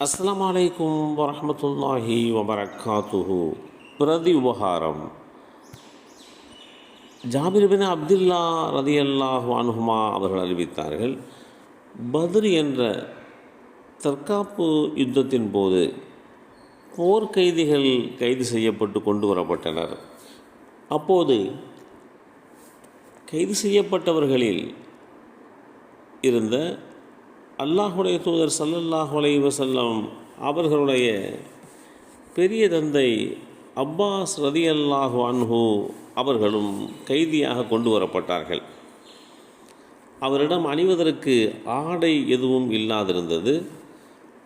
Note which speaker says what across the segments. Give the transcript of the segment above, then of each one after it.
Speaker 1: அஸ்ஸலாமு அலைக்கும் வரஹ்மத்துல்லாஹி வபரகாத்துஹு. பிரதி உபகாரம். ஜாபிர் பின் அப்துல்லா ரதியல்லாஹு அன்ஹுமா அவர்கள் அறிவித்தார்கள், பத்ர் என்ற தற்காப்பு யுத்தத்தின் போது போர்க்கைதிகள் கைது செய்யப்பட்டு கொண்டு வரப்பட்டனர். அப்போது கைது செய்யப்பட்டவர்களில் இருந்த அல்லாஹுடைய தூதர் ஸல்லல்லாஹு அலைஹி வஸல்லம் அவர்களுடைய பெரிய தந்தை அப்பாஸ் ரதியல்லாஹு அன்ஹு அவர்களும் கைதியாக கொண்டு வரப்பட்டார்கள். அவரிடம் அணிவதற்கு ஆடை எதுவும் இல்லாதிருந்தது.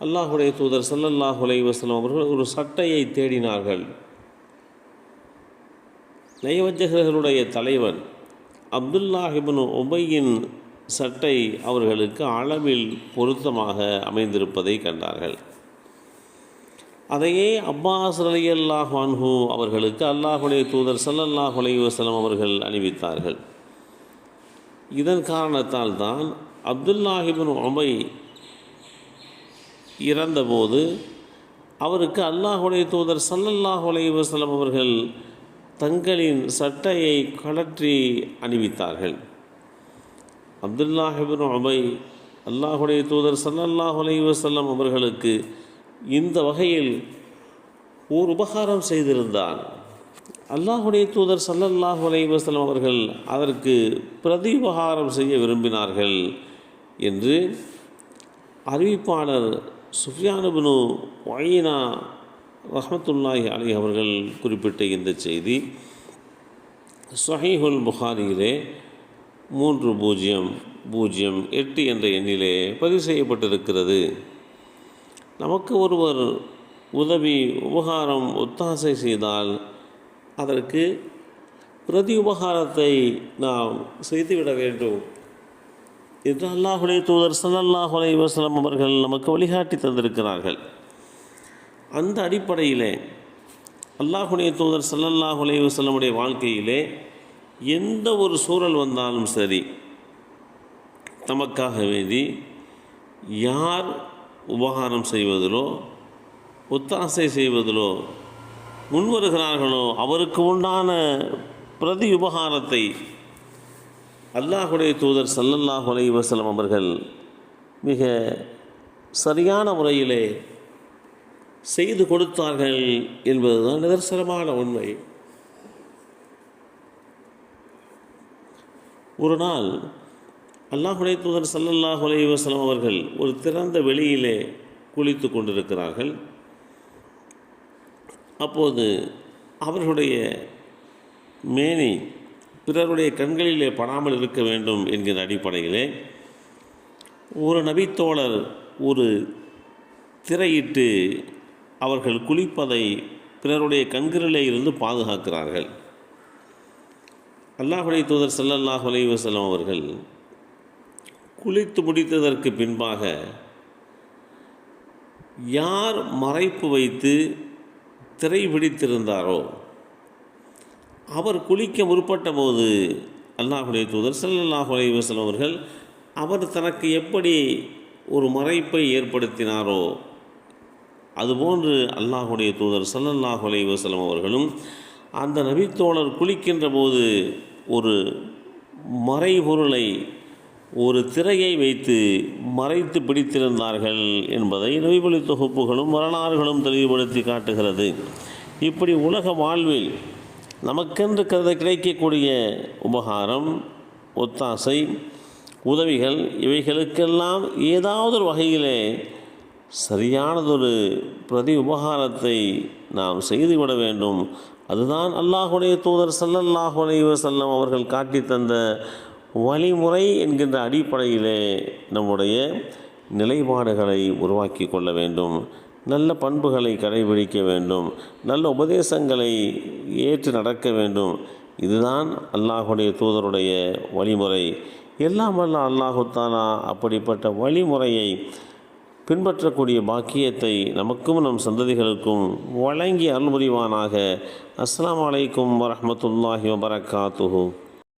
Speaker 1: அல்லாஹுடைய தூதர் ஸல்லல்லாஹு அலைஹி வஸல்லம் அவர்கள் ஒரு சட்டையை தேடினார்கள். நயவஞ்சகர்களுடைய தலைவன் அப்துல்லாஹ் இப்னு உபையின் சட்டை அவர்களுக்கு அளவில் பொருத்தமாக அமைந்திருப்பதை கண்டார்கள். அதையே அப்பாஸ் ரலியல்லாஹு அன்ஹு அவர்களுக்கு அல்லாஹுடைய தூதர் ஸல்லல்லாஹு அலைஹி வஸல்லம் அவர்கள் அணிவித்தார்கள். இதன் காரணத்தால் தான் அப்துல்லாஹ் இப்னு உபை இறந்தபோது அவருக்கு அல்லாஹுடைய தூதர் ஸல்லல்லாஹு அலைஹி வஸல்லம் அவர்கள் தங்களின் சட்டையை கழற்றி அணிவித்தார்கள். அப்துல்லாஹ் இப்னு உபை அல்லாஹுடைய தூதர் ஸல்லல்லாஹு அலைஹி வஸல்லம் அவர்களுக்கு இந்த வகையில் ஓர் உபகாரம் செய்திருந்தார். அல்லாஹுடைய தூதர் ஸல்லல்லாஹு அலைஹி வஸல்லம் அவர்கள் அதற்கு பிரதி உபகாரம் செய்ய விரும்பினார்கள் என்று அறிவிப்பாளர் சுஃபியான் இப்னு உய்னா ரஹ்மத்துல்லாஹி அலைஹி அவர்கள் குறிப்பிட்ட இந்த செய்தி ஸஹீஹுல் புகாரியிலே 3008 என்ற எண்ணிலே பதிவு செய்யப்பட்டிருக்கிறது. நமக்கு ஒருவர் உதவி, உபகாரம், ஒத்தாசை செய்தால் அதற்கு பிரதி உபகாரத்தை நாம் செய்துவிட வேண்டும் என்று அல்லாஹுடைய தூதர் ஸல்லல்லாஹு அலைஹி வஸல்லம் அவர்கள் நமக்கு வழிகாட்டி தந்திருக்கிறார்கள். அந்த அடிப்படையிலே அல்லாஹுடைய தூதர் ஸல்லல்லாஹு அலைஹி வஸல்லமுடைய வாழ்க்கையிலே எந்த ஒரு சூழல் வந்தாலும் சரி, நமக்காக வேண்டி யார் உபகாரம் செய்வதிலோ ஒத்தாசை செய்வதிலோ முன்வருகிறார்களோ அவருக்கு உண்டான பிரதி உபகாரத்தை அல்லாஹுடைய தூதர் ஸல்லல்லாஹு அலைஹி வஸல்லம் அவர்கள் மிக சரியான முறையிலே செய்து கொடுத்தார்கள் என்பதுதான் நிதர்சனமான உண்மை. ஒரு நாள் அல்லாஹுடைய தூதர் ஸல்லல்லாஹு அலைஹி வஸல்லம் அவர்கள் ஒரு திறந்த வெளியிலே குளித்து கொண்டிருக்கிறார்கள். அப்போது அவர்களுடைய மேனி பிறருடைய கண்களிலே படாமல் இருக்க வேண்டும் என்கிற அடிப்படையிலே ஒரு நபித்தோழர் ஒரு திரையிட்டு அவர்கள் குளிப்பதை பிறருடைய கண்களிலே இருந்து பாதுகாக்கிறார்கள். அல்லாஹுடைய தூதர் ஸல்லல்லாஹு அலைஹி வஸல்லம் அவர்கள் குளித்து முடித்ததற்கு பின்பாக யார் மறைப்பு வைத்து திரை பிடித்திருந்தாரோ அவர் குளிக்க முற்பட்ட போது அல்லாஹுடைய தூதர் ஸல்லல்லாஹு அலைஹி வஸல்லம் அவர்கள் அவர் தனக்கு எப்படி ஒரு மறைப்பை ஏற்படுத்தினாரோ அதுபோன்று அல்லாஹுடைய தூதர் ஸல்லல்லாஹு அலைஹி வஸல்லம் அவர்களும் அந்த நபித்தோழர் குளிக்கின்ற போது ஒரு மறைபொருளை, ஒரு திரையை வைத்து மறைத்து பிடித்திருந்தார்கள் என்பதை நபிமொழி தொகுப்புகளும் வரலாறுகளும் தெளிவுபடுத்தி காட்டுகிறது. இப்படி உலக வாழ்வில் நமக்கென்று கிடைக்கக்கூடிய உபகாரம், ஒத்தாசை, உதவிகள் இவைகளுக்கெல்லாம் ஏதாவது ஒரு வகையிலே சரியானதொரு பிரதி உபகாரத்தை நாம் செய்துவிட வேண்டும். அதுதான் அல்லாஹுடைய தூதர் ஸல்லல்லாஹு அலைஹி வஸல்லம் அவர்கள் காட்டி தந்த வழிமுறை என்கின்ற அடிப்படையிலே நம்முடைய நிலைப்பாடுகளை உருவாக்கி கொள்ள வேண்டும். நல்ல பண்புகளை கடைபிடிக்க வேண்டும். நல்ல உபதேசங்களை ஏற்று நடக்க வேண்டும். இதுதான் அல்லாஹுடைய தூதருடைய வழிமுறை. எல்லாம் வல்ல அல்லாஹு தஆலா அப்படிப்பட்ட வழிமுறையை பின்பற்றக்கூடிய பாக்கியத்தை நமக்கும் நம் சந்ததிகளுக்கும் வழங்கி அருள் புரிவானாக. அஸ்ஸலாமு அலைக்கும் வரஹ்மத்துல்லாஹி வபரகாத்துஹு.